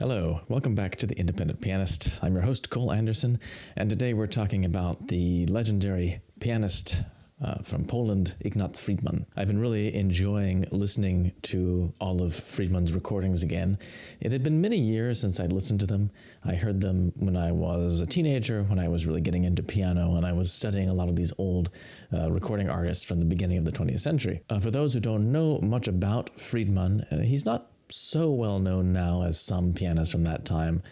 Hello, welcome back to The Independent Pianist. I'm your host, Cole Anderson, and today we're talking about the legendary pianist from Poland, Ignaz Friedman. I've been really enjoying listening to all of Friedman's recordings again. It had been many years since I'd listened to them. I heard them when I was a teenager, when I was really getting into piano, and I was studying a lot of these old recording artists from the beginning of the 20th century. For those who don't know much about Friedman, he's not so well known now as some pianists from that time.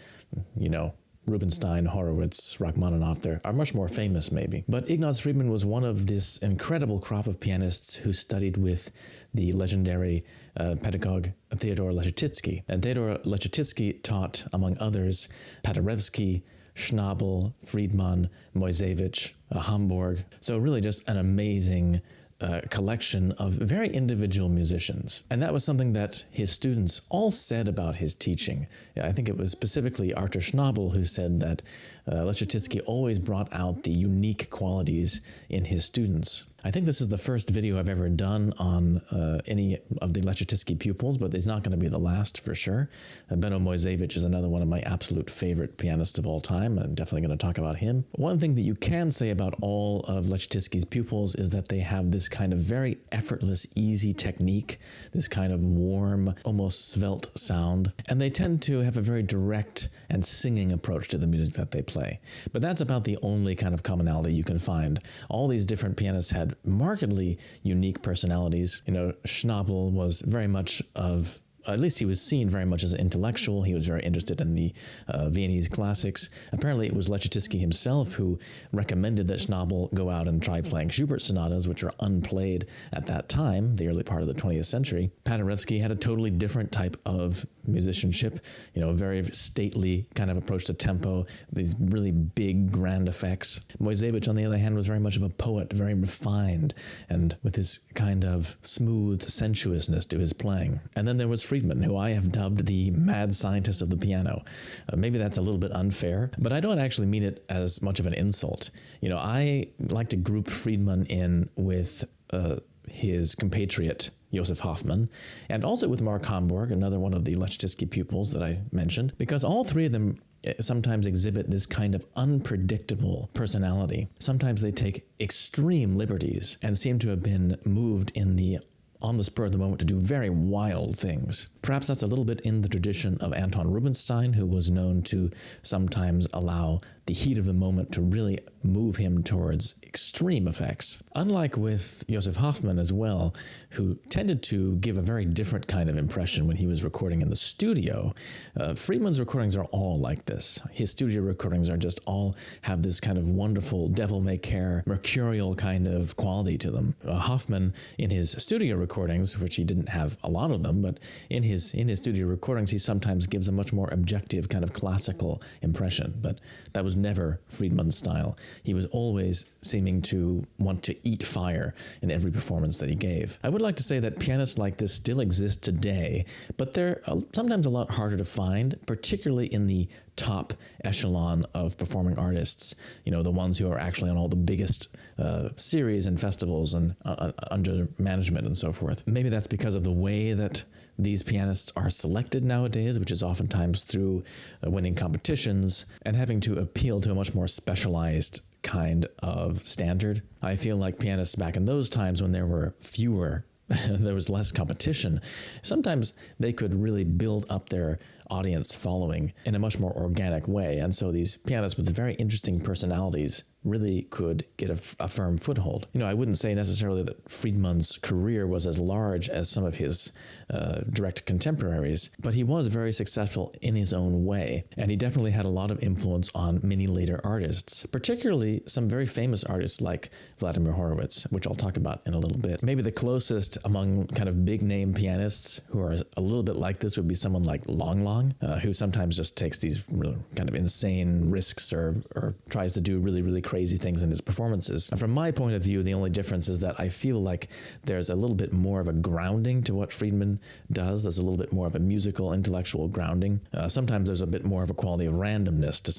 You know, Rubinstein, Horowitz, Rachmaninoff, they are much more famous maybe. But Ignaz Friedman was one of this incredible crop of pianists who studied with the legendary pedagogue Theodor Leschetizky. And Theodor Leschetizky taught, among others, Paderewski, Schnabel, Friedman, Moisevich, Hamburg. So really just an amazing collection of very individual musicians. And that was something that his students all said about his teaching. I think it was specifically Arthur Schnabel who said that Leschetizky always brought out the unique qualities in his students. I think this is the first video I've ever done on any of the Leschetizky pupils, but it's not going to be the last for sure. Benno Moisevich is another one of my absolute favorite pianists of all time. I'm definitely going to talk about him. One thing that you can say about all of Leschetizky's pupils is that they have this kind of very effortless, easy technique, this kind of warm, almost svelte sound, and they tend to have a very direct and singing approach to the music that they play. But that's about the only kind of commonality you can find. All these different pianists had markedly unique personalities. You know, Schnabel was very much of, at least he was seen very much as an intellectual. He was very interested in the Viennese classics. Apparently it was Leschetizky himself who recommended that Schnabel go out and try playing Schubert sonatas, which were unplayed at that time, the early part of the 20th century. Paderewski had a totally different type of musicianship, you know, a very stately kind of approach to tempo, these really big, grand effects. Moisevich, on the other hand, was very much of a poet, very refined, and with this kind of smooth sensuousness to his playing. And then there was Friedman, who I have dubbed the mad scientist of the piano. Maybe that's a little bit unfair, but I don't actually mean it as much of an insult. You know, I like to group Friedman in with his compatriot, Joseph Hoffmann, and also with Mark Hamburg, another one of the Leschetizky pupils that I mentioned, because all three of them sometimes exhibit this kind of unpredictable personality. Sometimes they take extreme liberties and seem to have been moved on the spur of the moment to do very wild things. Perhaps that's a little bit in the tradition of Anton Rubinstein, who was known to sometimes allow the heat of the moment to really move him towards extreme effects. Unlike with Joseph Hoffmann as well, who tended to give a very different kind of impression when he was recording in the studio, Friedman's recordings are all like this. His studio recordings are just all have this kind of wonderful devil-may-care, mercurial kind of quality to them. Hoffmann, in his studio recordings, which he didn't have a lot of them, but in his studio recordings, he sometimes gives a much more objective kind of classical impression, but that was never Friedman's style. He was always seeming to want to eat fire in every performance that he gave. I would like to say that pianists like this still exist today, but they're sometimes a lot harder to find, particularly in the top echelon of performing artists, you know, the ones who are actually on all the biggest series and festivals and under management and so forth. Maybe that's because of the way that these pianists are selected nowadays, which is oftentimes through winning competitions and having to appeal to a much more specialized kind of standard. I feel like pianists back in those times when there were fewer, there was less competition, sometimes they could really build up their audience following in a much more organic way. And so these pianists with very interesting personalities really could get a firm foothold. You know, I wouldn't say necessarily that Friedman's career was as large as some of his direct contemporaries, but he was very successful in his own way. And he definitely had a lot of influence on many later artists, particularly some very famous artists like Vladimir Horowitz, which I'll talk about in a little bit. Maybe the closest among kind of big name pianists who are a little bit like this would be someone like Long Long, who sometimes just takes these really kind of insane risks or tries to do really, really crazy things in his performances. And from my point of view, the only difference is that I feel like there's a little bit more of a grounding to what Friedman does. There's a little bit more of a musical, intellectual grounding. Sometimes there's a bit more of a quality of randomness to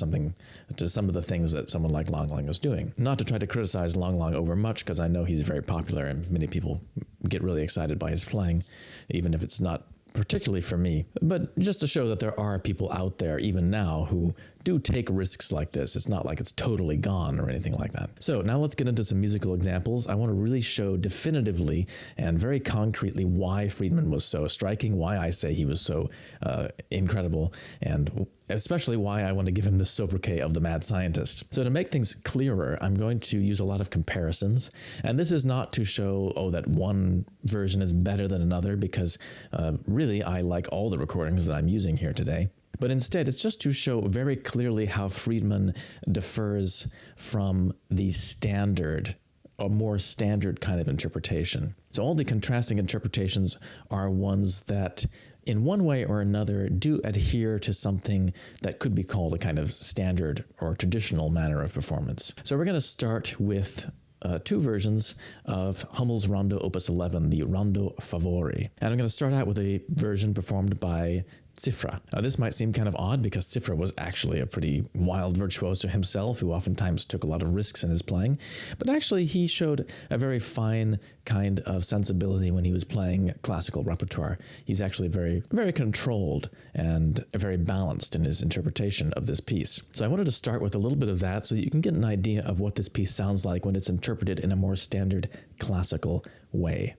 some of the things that someone like Long Long is doing. Not to try to criticize Long Long over much, because I know he's very popular and many people get really excited by his playing, even if it's not particularly for me, but just to show that there are people out there, even now, who do take risks like this. It's not like it's totally gone or anything like that. So now let's get into some musical examples. I want to really show definitively and very concretely why Friedman was so striking, why I say he was so incredible, and especially why I want to give him the sobriquet of the mad scientist. So to make things clearer, I'm going to use a lot of comparisons. And this is not to show, that one version is better than another, because really I like all the recordings that I'm using here today. But instead, it's just to show very clearly how Friedman differs from the standard, a more standard kind of interpretation. So all the contrasting interpretations are ones that, in one way or another, do adhere to something that could be called a kind of standard or traditional manner of performance. So we're going to start with two versions of Hummel's Rondo Opus 11, the Rondo Favori. And I'm going to start out with a version performed by Cziffra. This might seem kind of odd because Cziffra was actually a pretty wild virtuoso himself who oftentimes took a lot of risks in his playing, but actually he showed a very fine kind of sensibility when he was playing classical repertoire. He's actually very, very controlled and very balanced in his interpretation of this piece. So I wanted to start with a little bit of that so that you can get an idea of what this piece sounds like when it's interpreted in a more standard classical way.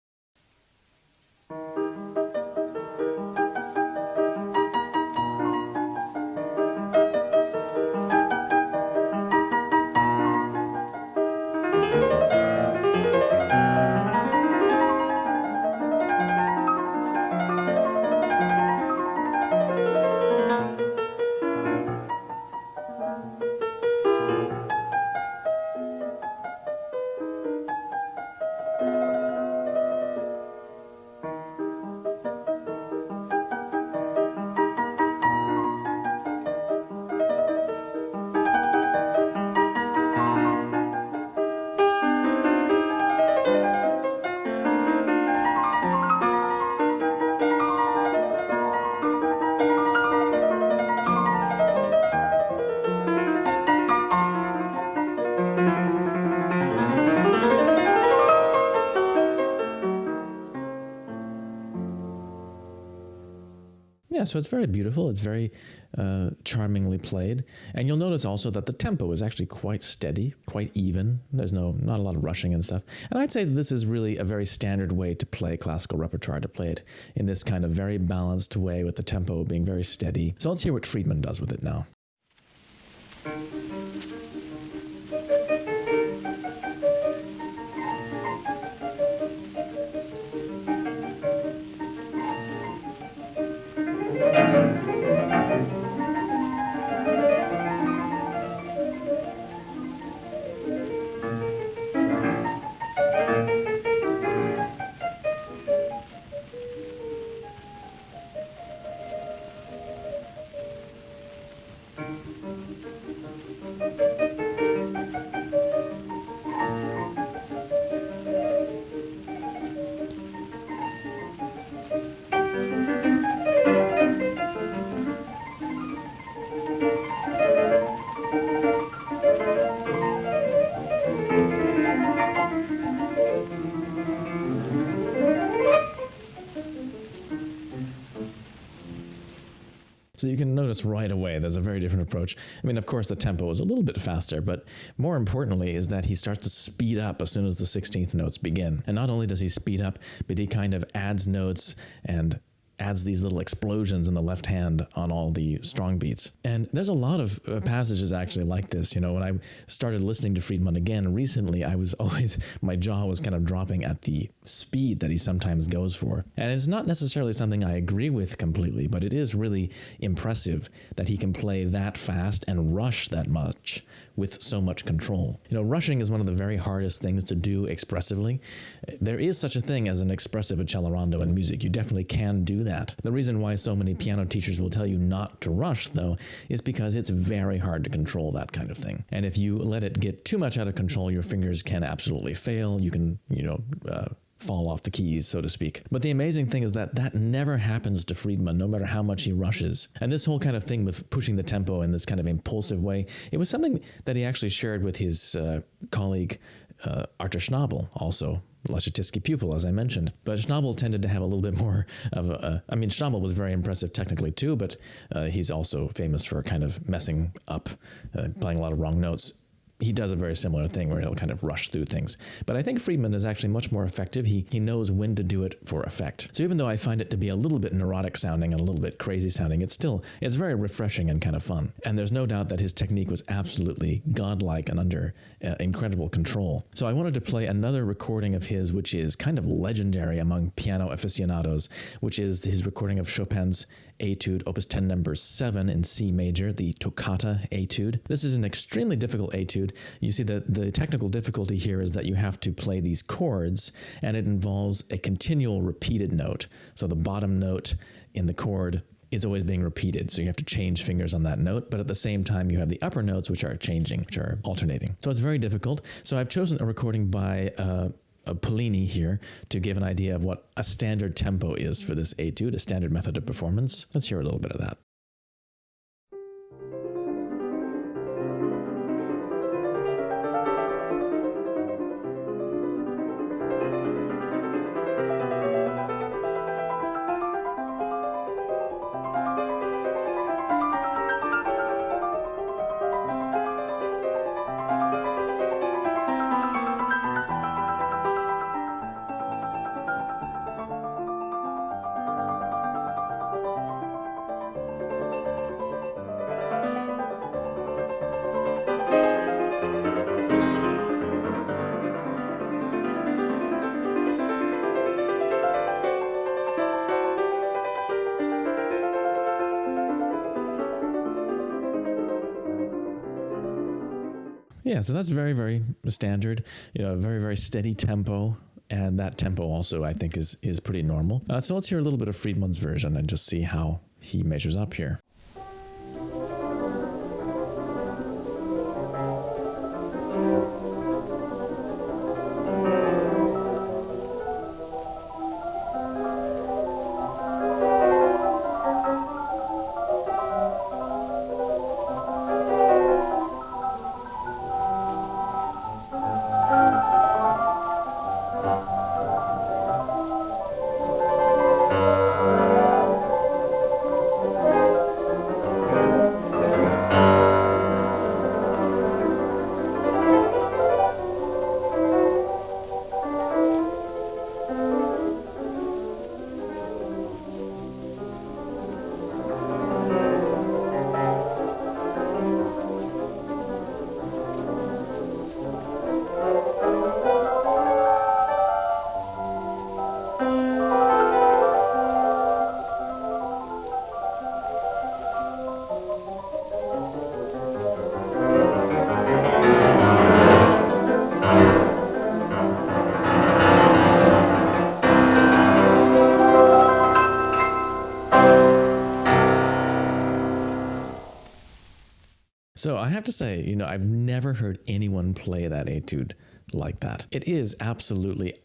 So it's very beautiful. It's very charmingly played. And you'll notice also that the tempo is actually quite steady, quite even. There's not a lot of rushing and stuff. And I'd say this is really a very standard way to play classical repertoire, to play it in this kind of very balanced way with the tempo being very steady. So let's hear what Friedman does with it now. So you can notice right away there's a very different approach. I mean, of course, the tempo is a little bit faster, but more importantly is that he starts to speed up as soon as the 16th notes begin. And not only does he speed up, but he kind of adds notes and adds these little explosions in the left hand on all the strong beats. And there's a lot of passages actually like this. You know, when I started listening to Friedman again recently, my jaw was kind of dropping at the speed that he sometimes goes for. And it's not necessarily something I agree with completely, but it is really impressive that he can play that fast and rush that much with so much control. You know, rushing is one of the very hardest things to do expressively. There is such a thing as an expressive accelerando in music. You definitely can do that. The reason why so many piano teachers will tell you not to rush, though, is because it's very hard to control that kind of thing. And if you let it get too much out of control, your fingers can absolutely fail. You can, fall off the keys, so to speak. But the amazing thing is that never happens to Friedman, no matter how much he rushes. And this whole kind of thing with pushing the tempo in this kind of impulsive way, it was something that he actually shared with his colleague Arthur Schnabel, also Leschetizky pupil, as I mentioned. But Schnabel tended to have a little bit more of Schnabel was very impressive technically too, but he's also famous for kind of messing up, playing a lot of wrong notes. He does a very similar thing where he'll kind of rush through things. But I think Friedman is actually much more effective. He knows when to do it for effect. So even though I find it to be a little bit neurotic sounding and a little bit crazy sounding, it's very refreshing and kind of fun. And there's no doubt that his technique was absolutely godlike and under incredible control. So I wanted to play another recording of his, which is kind of legendary among piano aficionados, which is his recording of Chopin's Etude, Opus 10 number 7 in C major, the Toccata Etude. This is an extremely difficult etude. You see that the technical difficulty here is that you have to play these chords, and it involves a continual repeated note. So the bottom note in the chord is always being repeated, so you have to change fingers on that note, but at the same time you have the upper notes which are changing, which are alternating. So it's very difficult. So I've chosen a recording by Pollini here to give an idea of what a standard tempo is for this etude, a standard method of performance. Let's hear a little bit of that. Yeah, so that's very, very standard, very, very steady tempo. And that tempo also, I think, is pretty normal. So let's hear a little bit of Friedman's version and just see how he measures up here. So I have to say, I've never heard anyone play that etude like that. It is absolutely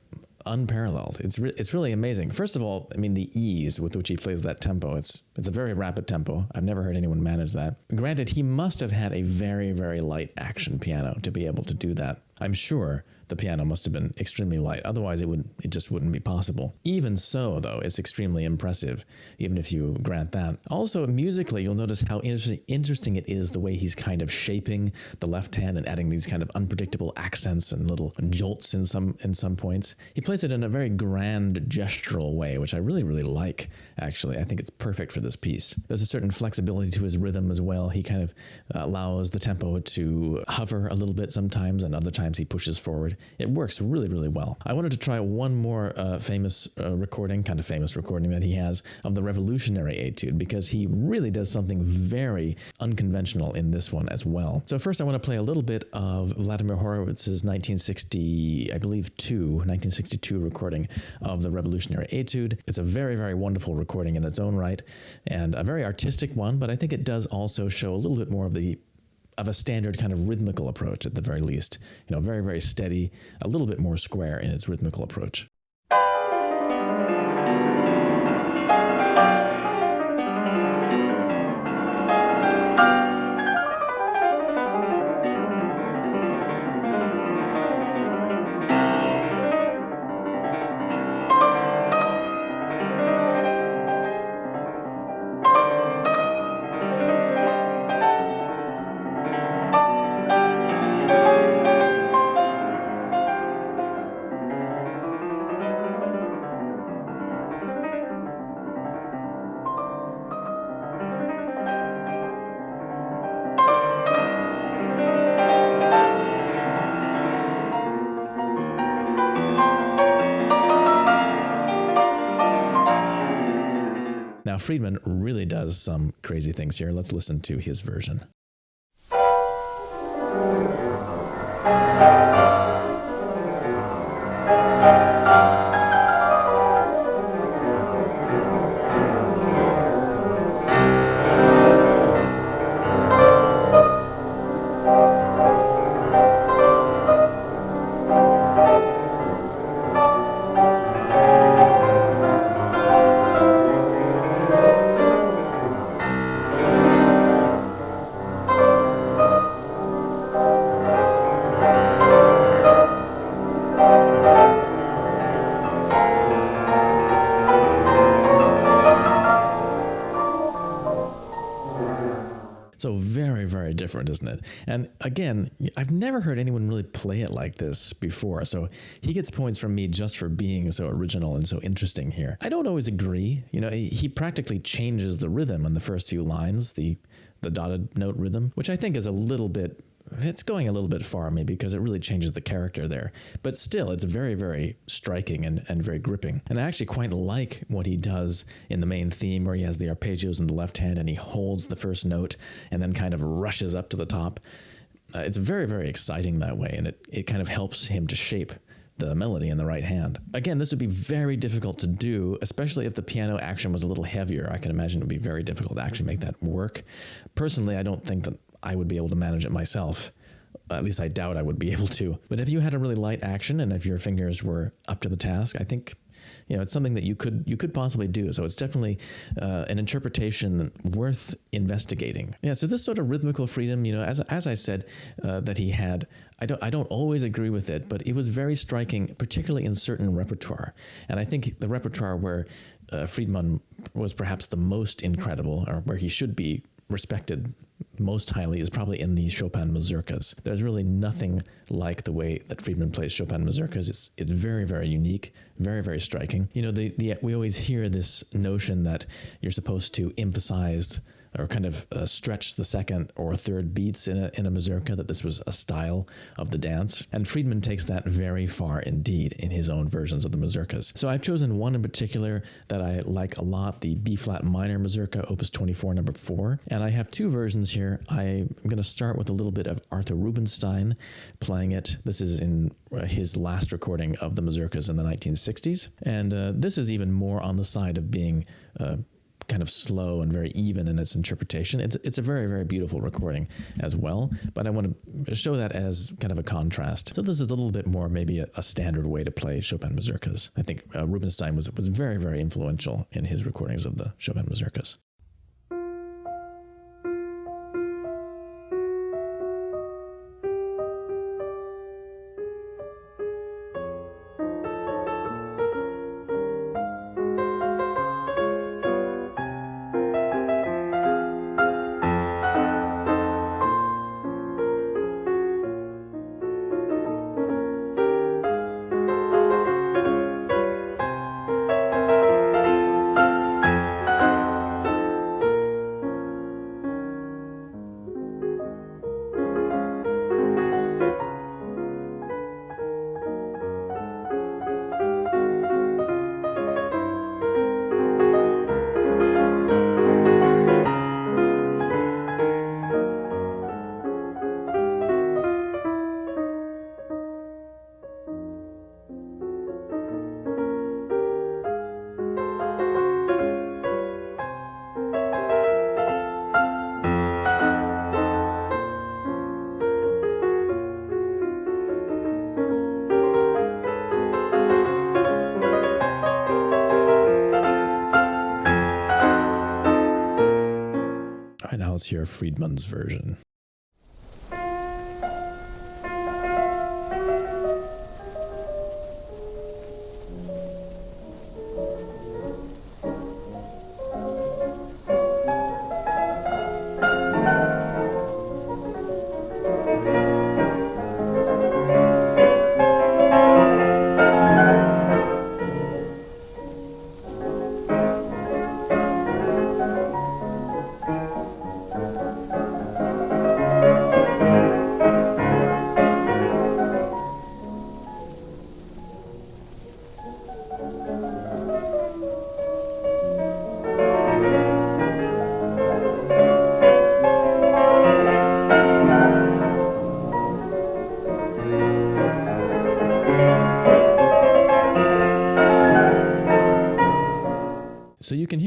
unparalleled. It's really amazing. First of all, the ease with which he plays that tempo, it's a very rapid tempo. I've never heard anyone manage that. Granted, he must have had a very, very light action piano to be able to do that. I'm sure the piano must have been extremely light. Otherwise, it just wouldn't be possible. Even so, though, it's extremely impressive, even if you grant that. Also, musically, you'll notice how interesting it is the way he's kind of shaping the left hand and adding these kind of unpredictable accents and little jolts in some points. He plays it in a very grand gestural way, which I really, really like, actually. I think it's perfect for this piece. There's a certain flexibility to his rhythm as well. He kind of allows the tempo to hover a little bit sometimes, and other times he pushes forward. It works really, really well. I wanted to try one more famous recording that he has of the Revolutionary Etude, because he really does something very unconventional in this one as well. So first I want to play a little bit of Vladimir Horowitz's 1962 recording of the Revolutionary Etude. It's a very, very wonderful recording in its own right, and a very artistic one, but I think it does also show a little bit more of a standard kind of rhythmical approach at the very least. Very, very steady, a little bit more square in its rhythmical approach. Friedman really does some crazy things here. Let's listen to his version. So very, very different, isn't it? And again, I've never heard anyone really play it like this before. So he gets points from me just for being so original and so interesting here. I don't always agree. You know, he practically changes the rhythm on the first few lines, the dotted note rhythm, which I think is a little bit, it's going a little bit far maybe because it really changes the character there. But still, it's very, very striking and very gripping. And I actually quite like what he does in the main theme where he has the arpeggios in the left hand and he holds the first note and then kind of rushes up to the top. It's very, very exciting that way, and it kind of helps him to shape the melody in the right hand. Again, this would be very difficult to do, especially if the piano action was a little heavier. I can imagine it would be very difficult to actually make that work. Personally, I don't think that I would be able to manage it myself. At least I doubt I would be able to. But if you had a really light action and if your fingers were up to the task, I think, you know, it's something that you could possibly do. So it's definitely an interpretation worth investigating. Yeah. So this sort of rhythmical freedom, you know, as I said, that he had, I don't always agree with it, but it was very striking, particularly in certain repertoire. And I think the repertoire where Friedman was perhaps the most incredible, or where he should be respected most highly, is probably in these Chopin Mazurkas. There's really nothing like the way that Friedman plays Chopin Mazurkas. It's very, very unique, very, very striking. You know, we always hear this notion that you're supposed to emphasize or kind of stretch the second or third beats in a mazurka, that this was a style of the dance. And Friedman takes that very far indeed in his own versions of the mazurkas. So I've chosen one in particular that I like a lot, the B-flat minor mazurka, opus 24, number 4. And I have two versions here. I'm going to start with a little bit of Arthur Rubinstein playing it. This is in his last recording of the mazurkas in the 1960s. And this is even more on the side of being kind of slow and very even in its interpretation. It's a very, very beautiful recording as well, but I want to show that as kind of a contrast. So this is a little bit more maybe a standard way to play Chopin mazurkas. I think Rubinstein was very, very influential in his recordings of the Chopin mazurkas. Let's hear Friedman's version.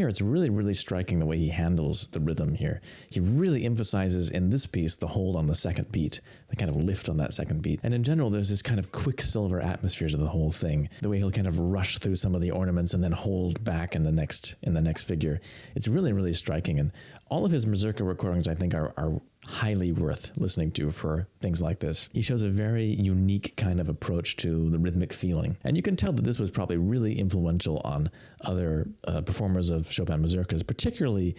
here, it's really, really striking the way he handles the rhythm here. He really emphasizes in this piece the hold on the second beat, the kind of lift on that second beat. And in general, there's this kind of quicksilver atmosphere to the whole thing. The way he'll kind of rush through some of the ornaments and then hold back in the next figure. It's really, really striking. And all of his Mazurka recordings, I think, are highly worth listening to for things like this. He shows a very unique kind of approach to the rhythmic feeling. And you can tell that this was probably really influential on other performers of Chopin Mazurkas, particularly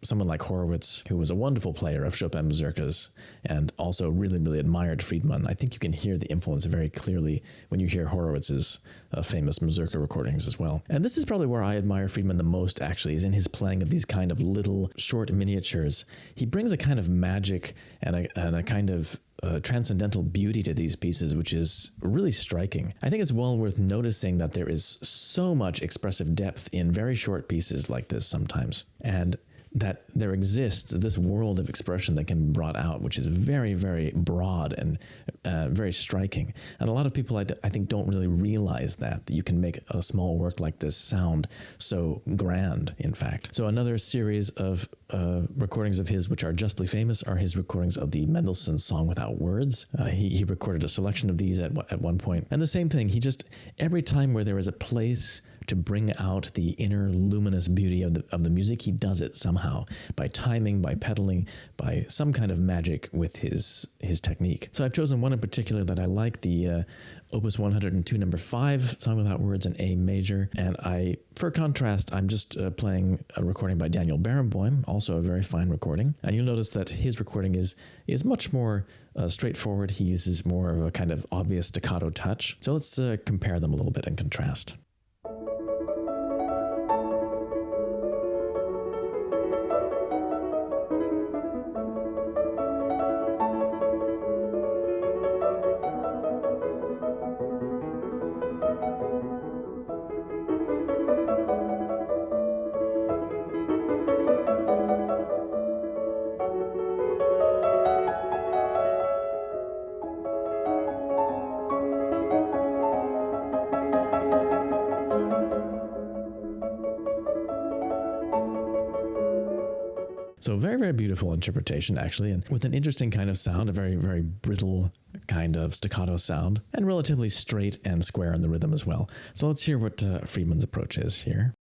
someone like Horowitz, who was a wonderful player of Chopin Mazurkas and also really, really admired Friedman. I think you can hear the influence very clearly when you hear Horowitz's famous Mazurka recordings as well. And this is probably where I admire Friedman the most, actually, is in his playing of these kind of little short miniatures. He brings a kind of magic and a kind of transcendental beauty to these pieces, which is really striking. I think it's well worth noticing that there is so much expressive depth in very short pieces like this sometimes, and that there exists this world of expression that can be brought out, which is very, very broad and very striking. And a lot of people, I think, don't really realize that you can make a small work like this sound so grand, in fact. So another series of recordings of his which are justly famous are his recordings of the Mendelssohn Song Without Words. He recorded a selection of these at one point. And the same thing, he just, every time where there is a place to bring out the inner luminous beauty of the music, he does it somehow, by timing, by pedaling, by some kind of magic with his technique. So I've chosen one in particular that I like, the Opus 102 number 5, Song Without Words in A major. And for contrast, I'm just playing a recording by Daniel Barenboim, also a very fine recording. And you'll notice that his recording is much more straightforward. He uses more of a kind of obvious staccato touch. So let's compare them a little bit and contrast. So very, very beautiful interpretation, actually, and with an interesting kind of sound, a very, very brittle kind of staccato sound, and relatively straight and square in the rhythm as well. So let's hear what Friedman's approach is here.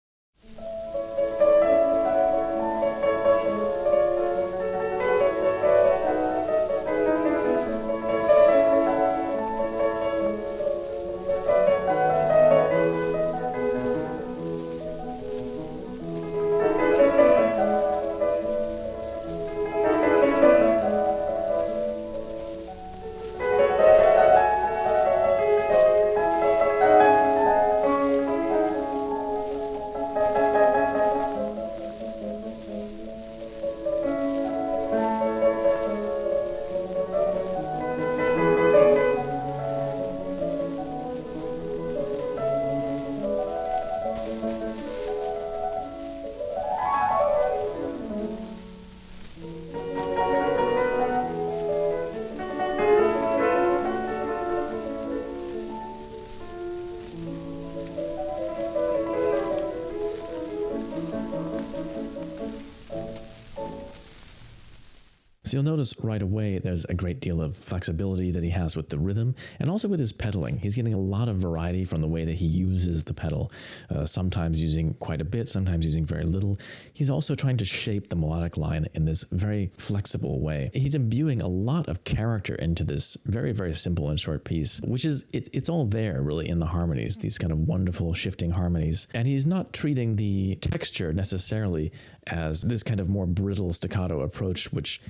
So you'll notice right away there's a great deal of flexibility that he has with the rhythm and also with his pedaling. He's getting a lot of variety from the way that he uses the pedal, sometimes using quite a bit, sometimes using very little. He's also trying to shape the melodic line in this very flexible way. He's imbuing a lot of character into this very, very simple and short piece, which is, it's all there really in the harmonies, these kind of wonderful shifting harmonies. And he's not treating the texture necessarily as this kind of more brittle staccato approach, which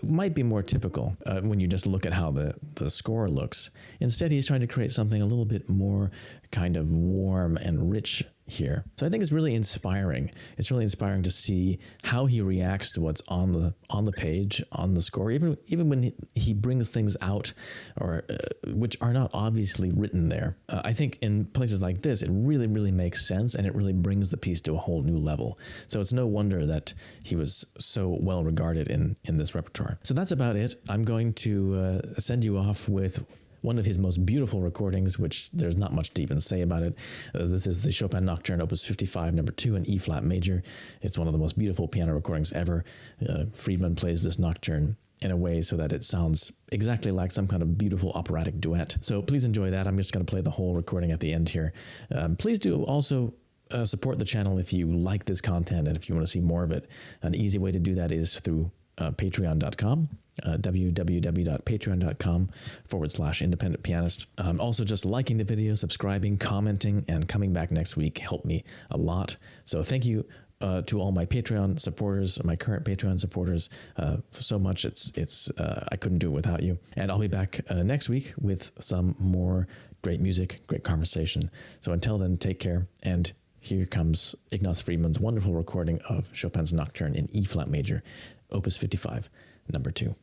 might be more typical when you just look at how the score looks. Instead, he's trying to create something a little bit more kind of warm and rich here. So I think it's really inspiring. It's really inspiring to see how he reacts to what's on the page, on the score, even when he brings things out or which are not obviously written there. I think in places like this, it really, really makes sense and it really brings the piece to a whole new level. So it's no wonder that he was so well regarded in this repertoire. So that's about it. I'm going to send you off with one of his most beautiful recordings, which there's not much to even say about it. This is the Chopin Nocturne, Opus 55, number 2 in E flat major. It's one of the most beautiful piano recordings ever. Friedman plays this nocturne in a way so that it sounds exactly like some kind of beautiful operatic duet. So please enjoy that. I'm just going to play the whole recording at the end here. Please do also support the channel if you like this content and if you want to see more of it. An easy way to do that is through patreon.com, www.patreon.com/independent pianist. Also, just liking the video, subscribing, commenting, and coming back next week help me a lot. So thank you to all my Patreon supporters, my current Patreon supporters, so much. It's I couldn't do it without you. And I'll be back next week with some more great music, great conversation. So until then, take care. And here comes Ignaz Friedman's wonderful recording of Chopin's Nocturne in E flat major, Opus 55, number 2.